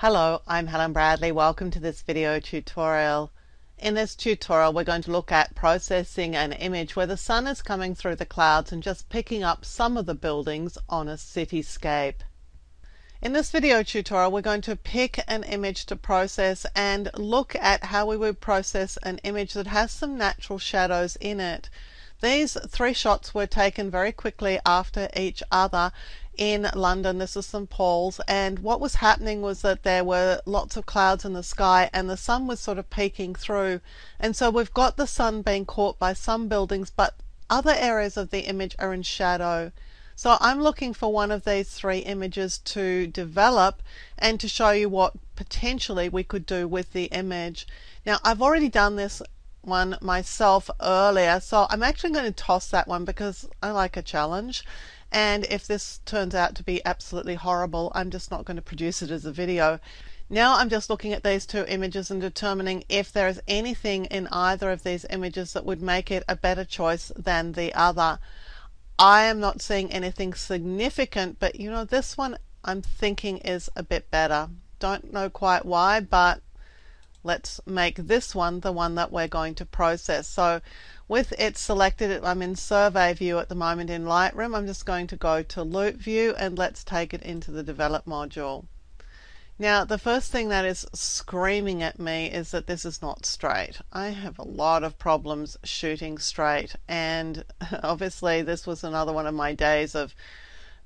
Hello, I'm Helen Bradley. Welcome to this video tutorial. In this tutorial we're going to look at processing an image where the sun is coming through the clouds and just picking up some of the buildings on a cityscape. In this video tutorial we're going to pick an image to process and look at how we would process an image that has some natural shadows in it. These three shots were taken very quickly after each other in London. This is St. Paul's, and what was happening was that there were lots of clouds in the sky and the sun was sort of peeking through, and so we've got the sun being caught by some buildings, but other areas of the image are in shadow. So I'm looking for one of these three images to develop and to show you what potentially we could do with the image. Now I've already done this one myself earlier, so I'm actually going to toss that one because I like a challenge, and if this turns out to be absolutely horrible, I'm just not going to produce it as a video. Now I'm just looking at these two images and determining if there is anything in either of these images that would make it a better choice than the other. I am not seeing anything significant, but you know, this one I'm thinking is a bit better. Don't know quite why, but let's make this one the one that we're going to process. So with it selected, I'm in survey view at the moment in Lightroom. I'm just going to go to loop view and let's take it into the develop module. Now the first thing that is screaming at me is that this is not straight. I have a lot of problems shooting straight, and obviously this was another one of my days of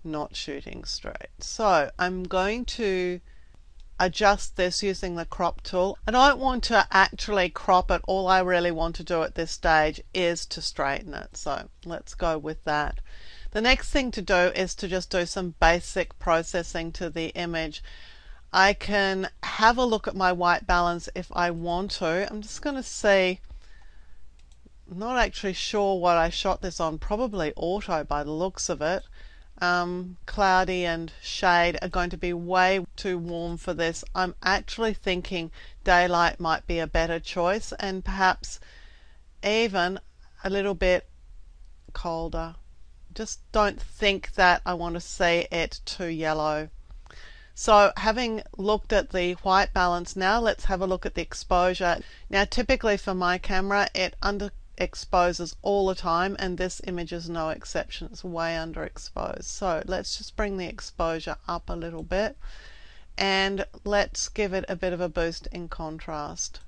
not shooting straight. So I'm going to adjust this using the crop tool. I don't want to actually crop it. All I really want to do at this stage is to straighten it. So let's go with that. The next thing to do is to just do some basic processing to the image. I can have a look at my white balance if I want to. I'm just going to see, I'm not actually sure what I shot this on, probably auto by the looks of it. Cloudy and shade are going to be way too warm for this. I'm actually thinking daylight might be a better choice, and perhaps even a little bit colder. Just don't think that I want to see it too yellow. So having looked at the white balance, now let's have a look at the exposure. Now typically for my camera it underexposes all the time, and this image is no exception. It's way underexposed. So let's just bring the exposure up a little bit and let's give it a bit of a boost in contrast.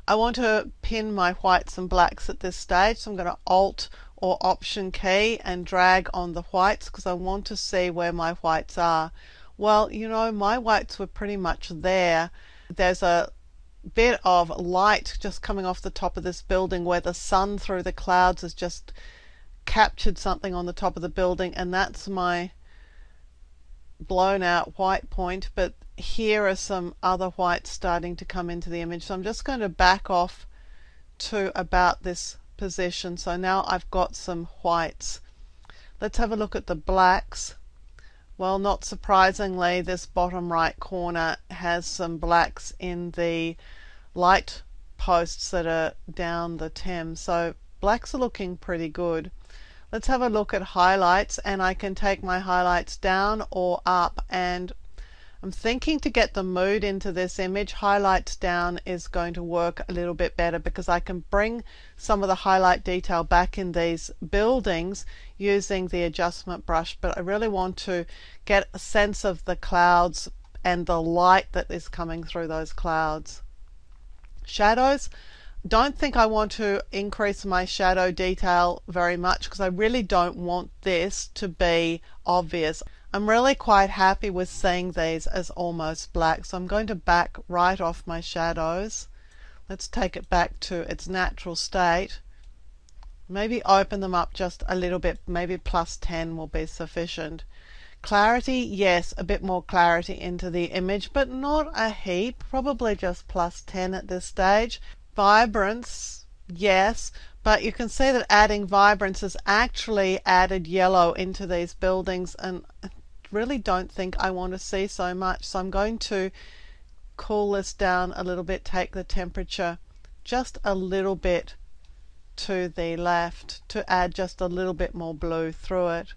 I want to pin my whites and blacks at this stage, so I'm going to Alt or Option key and drag on the whites because I want to see where my whites are. Well, you know, my whites were pretty much there. There's a bit of light just coming off the top of this building where the sun through the clouds has just captured something on the top of the building, and that's my blown out white point, but here are some other whites starting to come into the image. So I'm just going to back off to about this position. So now I've got some whites. Let's have a look at the blacks. Well, not surprisingly, this bottom right corner has some blacks in the light posts that are down the Thames. So blacks are looking pretty good. Let's have a look at highlights, and I can take my highlights down or up, and I'm thinking to get the mood into this image, highlights down is going to work a little bit better because I can bring some of the highlight detail back in these buildings using the adjustment brush, but I really want to get a sense of the clouds and the light that is coming through those clouds. Shadows, don't think I want to increase my shadow detail very much because I really don't want this to be obvious. I'm really quite happy with seeing these as almost black, so I'm going to back right off my shadows. Let's take it back to its natural state. Maybe open them up just a little bit, maybe +10 will be sufficient. Clarity, yes, a bit more clarity into the image, but not a heap, probably just +10 at this stage. Vibrance, yes, but you can see that adding vibrance has actually added yellow into these buildings, and I really don't think I want to see so much. So I'm going to cool this down a little bit, take the temperature just a little bit to the left to add just a little bit more blue through it.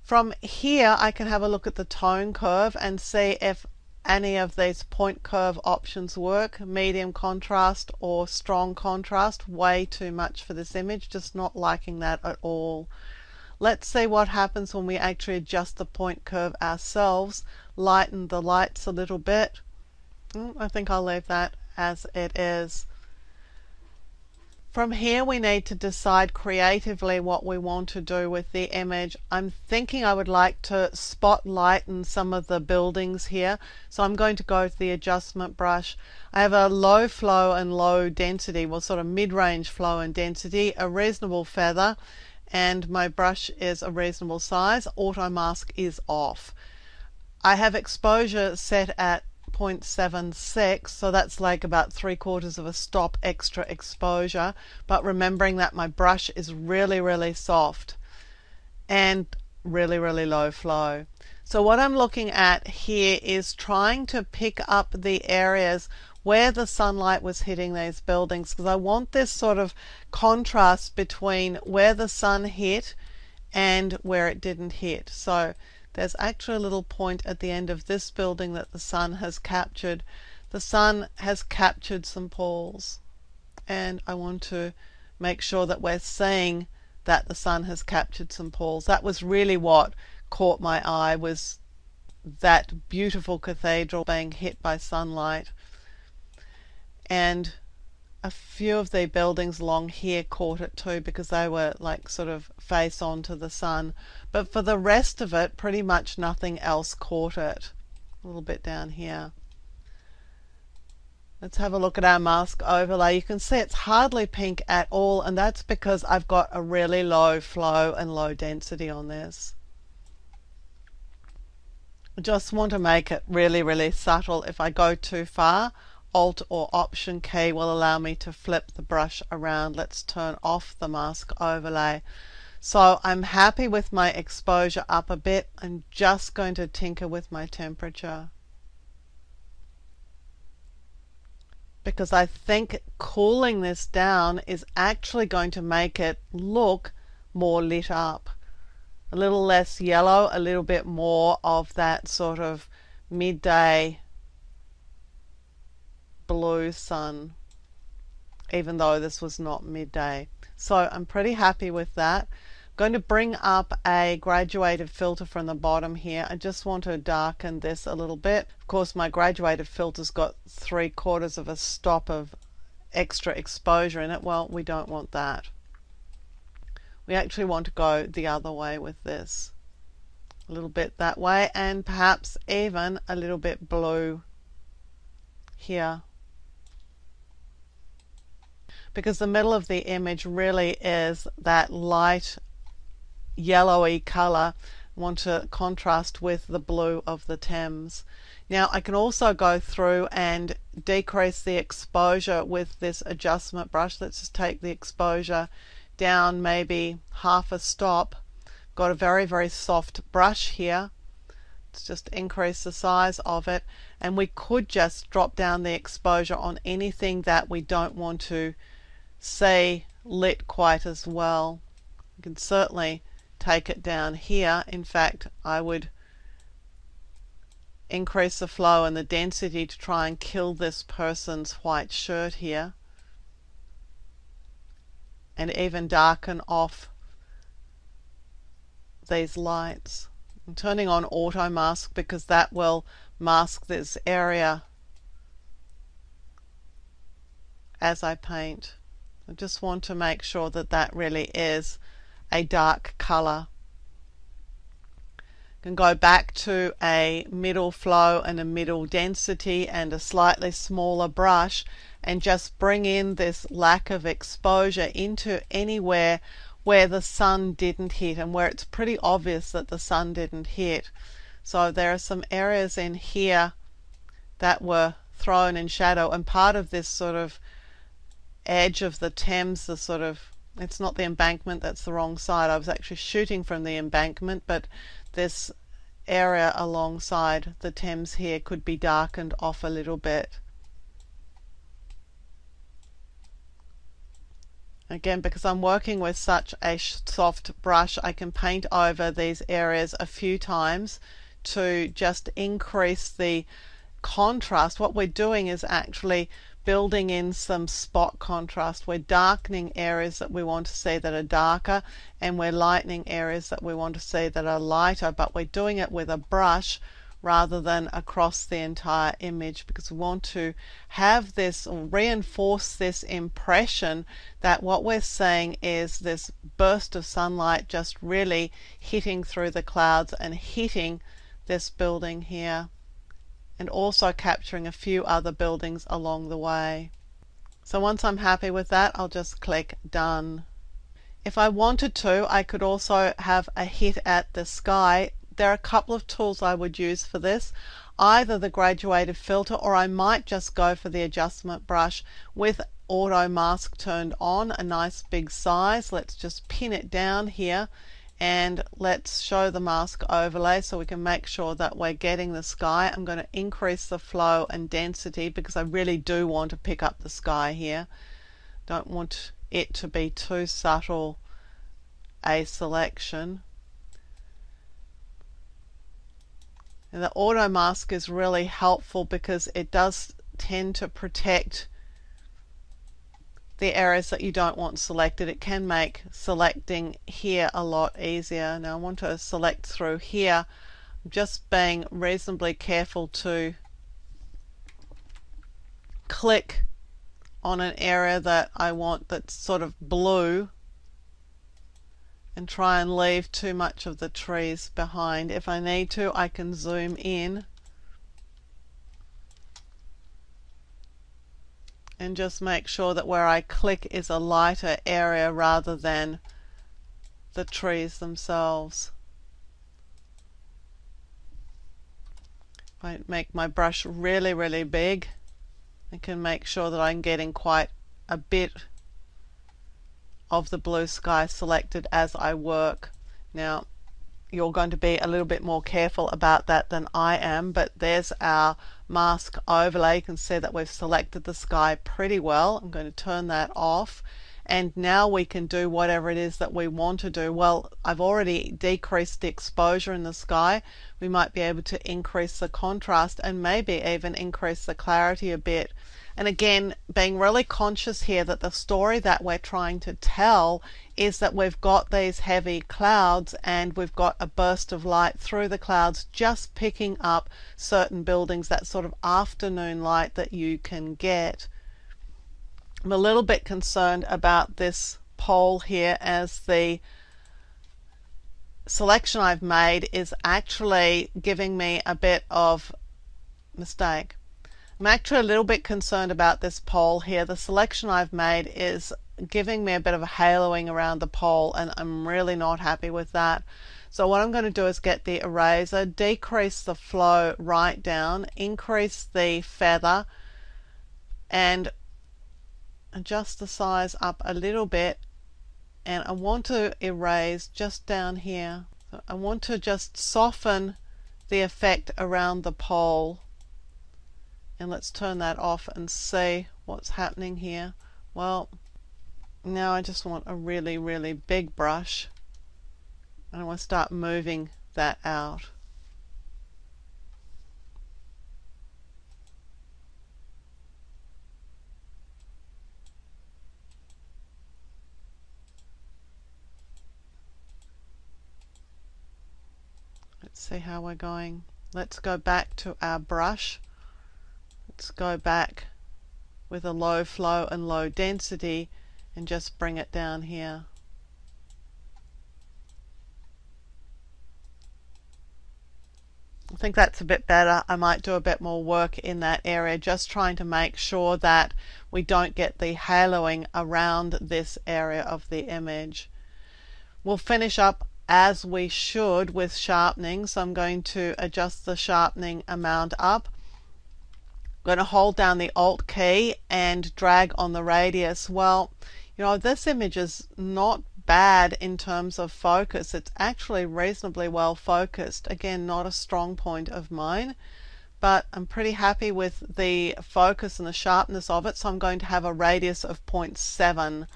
From here I can have a look at the tone curve and see if any of these point curve options work. Medium contrast or strong contrast, way too much for this image, just not liking that at all. Let's see what happens when we actually adjust the point curve ourselves, lighten the lights a little bit. I think I'll leave that as it is. From here we need to decide creatively what we want to do with the image. I'm thinking I would like to spotlight in some of the buildings here, so I'm going to go to the adjustment brush. I have a low flow and low density, well, sort of mid-range flow and density, a reasonable feather, and my brush is a reasonable size. Auto mask is off. I have exposure set at 0.76, so that's like about 3/4 of a stop extra exposure, but remembering that my brush is really soft and really low flow. So what I'm looking at here is trying to pick up the areas where the sunlight was hitting these buildings, because I want this sort of contrast between where the sun hit and where it didn't hit. So there's actually a little point at the end of this building that the sun has captured. The sun has captured some pools, and I want to make sure that we're seeing that the sun has captured some pools. That was really what caught my eye, was that beautiful cathedral being hit by sunlight. And a few of the buildings along here caught it too, because they were like sort of face on to the sun. But for the rest of it, pretty much nothing else caught it. A little bit down here. Let's have a look at our mask overlay. You can see it's hardly pink at all, and that's because I've got a really low flow and low density on this. I just want to make it really subtle. If I go too far, Alt or Option key will allow me to flip the brush around. Let's turn off the mask overlay. So I'm happy with my exposure up a bit. I'm just going to tinker with my temperature, because I think cooling this down is actually going to make it look more lit up. A little less yellow, a little bit more of that sort of midday blue sun, even though this was not midday. So I'm pretty happy with that. I'm going to bring up a graduated filter from the bottom here. I just want to darken this a little bit. Of course, my graduated filter's got 3/4 of a stop of extra exposure in it. Well, we don't want that. We actually want to go the other way with this. A little bit that way, and perhaps even a little bit blue here, because the middle of the image really is that light yellowy color. I want to contrast with the blue of the Thames. Now I can also go through and decrease the exposure with this adjustment brush. Let's just take the exposure down maybe half a stop. Got a very soft brush here. Let's just increase the size of it, and we could just drop down the exposure on anything that we don't want to see lit quite as well. You can certainly take it down here. In fact, I would increase the flow and the density to try and kill this person's white shirt here, and even darken off these lights. I'm turning on auto mask because that will mask this area as I paint. I just want to make sure that that really is a dark color. I can go back to a middle flow and a middle density and a slightly smaller brush and just bring in this lack of exposure into anywhere where the sun didn't hit and where it's pretty obvious that the sun didn't hit. So there are some areas in here that were thrown in shadow, and part of this sort of edge of the Thames, the sort of, it's not the embankment, that's the wrong side. I was actually shooting from the embankment, but this area alongside the Thames here could be darkened off a little bit. Again, because I'm working with such a soft brush, I can paint over these areas a few times to just increase the contrast, what we're doing is actually building in some spot contrast. We're darkening areas that we want to see that are darker, and we're lightening areas that we want to see that are lighter, but we're doing it with a brush rather than across the entire image, because we want to have this, or reinforce this impression that what we're seeing is this burst of sunlight just really hitting through the clouds and hitting this building here, and also capturing a few other buildings along the way. So once I'm happy with that, I'll just click done. If I wanted to, I could also have a hit at the sky. There are a couple of tools I would use for this, either the graduated filter, or I might just go for the adjustment brush with auto mask turned on, a nice big size. Let's just pin it down here, and let's show the mask overlay so we can make sure that we're getting the sky. I'm going to increase the flow and density because I really do want to pick up the sky here. Don't want it to be too subtle a selection. And the auto mask is really helpful because it does tend to protect the areas that you don't want selected. It can make selecting here a lot easier. Now I want to select through here. I'm just being reasonably careful to click on an area that I want that's sort of blue, and try and leave too much of the trees behind. If I need to, I can zoom in and just make sure that where I click is a lighter area rather than the trees themselves. If I make my brush really, really big, I can make sure that I'm getting quite a bit of the blue sky selected as I work. Now you're going to be a little bit more careful about that than I am, but there's our mask overlay. You can see that we've selected the sky pretty well. I'm going to turn that off, and now we can do whatever it is that we want to do. Well, I've already decreased the exposure in the sky. We might be able to increase the contrast and maybe even increase the clarity a bit. And again, being really conscious here that the story that we're trying to tell is that we've got these heavy clouds and we've got a burst of light through the clouds just picking up certain buildings, that sort of afternoon light that you can get. I'm a little bit concerned about this pole here, as the selection I've made is actually giving me a bit of mistake. I'm actually a little bit concerned about this pole here. The selection I've made is giving me a bit of a haloing around the pole, and I'm really not happy with that. So what I'm going to do is get the eraser, decrease the flow right down, increase the feather, and adjust the size up a little bit. And I want to erase just down here. So I want to just soften the effect around the pole. And let's turn that off and see what's happening here. Well, now I just want a really, really big brush, and I want to start moving that out. Let's see how we're going. Let's go back to our brush. Let's go back with a low flow and low density and just bring it down here. I think that's a bit better. I might do a bit more work in that area, just trying to make sure that we don't get the haloing around this area of the image. We'll finish up as we should with sharpening, so I'm going to adjust the sharpening amount up. I'm going to hold down the Alt key and drag on the radius. Well, you know, this image is not bad in terms of focus. It's actually reasonably well focused. Again, not a strong point of mine, but I'm pretty happy with the focus and the sharpness of it, so I'm going to have a radius of 0.7.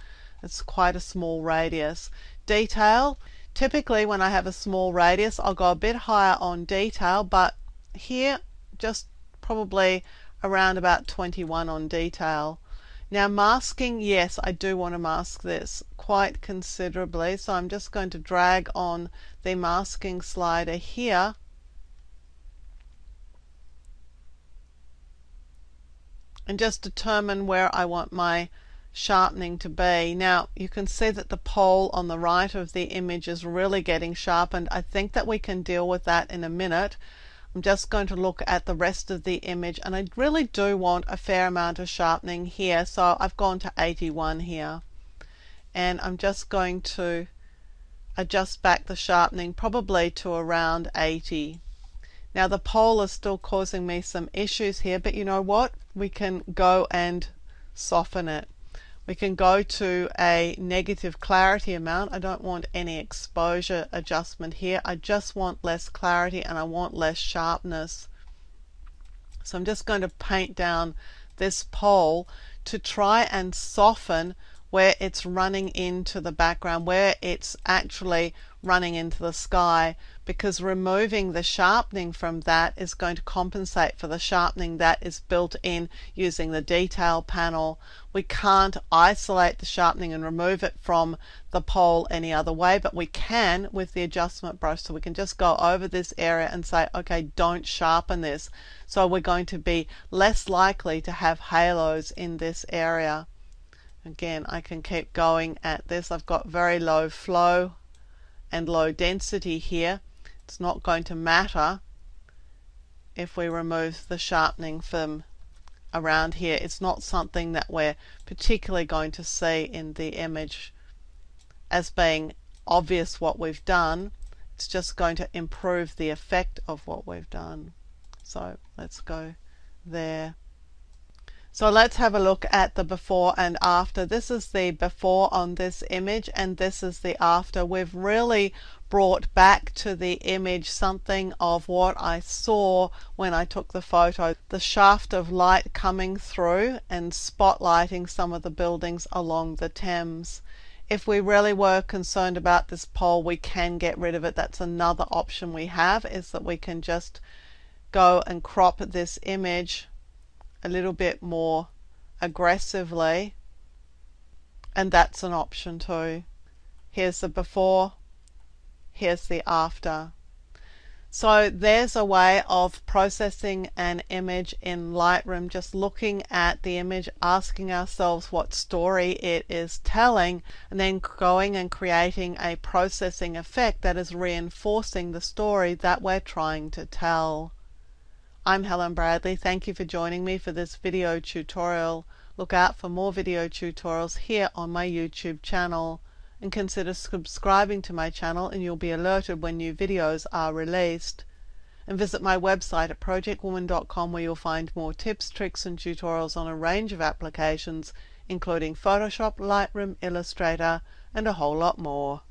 It's quite a small radius. Detail, typically when I have a small radius I'll go a bit higher on detail, but here just probably around about 21 on detail. Now masking, yes, I do want to mask this quite considerably, so I'm just going to drag on the masking slider here and just determine where I want my sharpening to be. Now you can see that the pole on the right of the image is really getting sharpened. I think that we can deal with that in a minute. I'm just going to look at the rest of the image, and I really do want a fair amount of sharpening here, so I've gone to 81 here, and I'm just going to adjust back the sharpening probably to around 80. Now the pole is still causing me some issues here, but you know what, we can go and soften it. We can go to a negative clarity amount. I don't want any exposure adjustment here. I just want less clarity and I want less sharpness. So I'm just going to paint down this pole to try and soften where it's running into the background, where it's actually running into the sky, because removing the sharpening from that is going to compensate for the sharpening that is built in using the detail panel. We can't isolate the sharpening and remove it from the pole any other way, but we can with the adjustment brush. So we can just go over this area and say, okay, don't sharpen this. So we're going to be less likely to have halos in this area. Again, I can keep going at this. I've got very low flow and low density here. It's not going to matter if we remove the sharpening from around here. It's not something that we're particularly going to see in the image as being obvious what we've done. It's just going to improve the effect of what we've done. So let's go there. So let's have a look at the before and after. This is the before on this image, and this is the after. We've really brought back to the image something of what I saw when I took the photo. The shaft of light coming through and spotlighting some of the buildings along the Thames. If we really were concerned about this pole, we can get rid of it. That's another option we have, is that we can just go and crop this image a little bit more aggressively, and that's an option too. Here's the before, here's the after. So there's a way of processing an image in Lightroom, just looking at the image, asking ourselves what story it is telling, and then going and creating a processing effect that is reinforcing the story that we're trying to tell. I'm Helen Bradley. Thank you for joining me for this video tutorial. Look out for more video tutorials here on my YouTube channel, and consider subscribing to my channel and you'll be alerted when new videos are released. And visit my website at projectwoman.com, where you'll find more tips, tricks and tutorials on a range of applications including Photoshop, Lightroom, Illustrator and a whole lot more.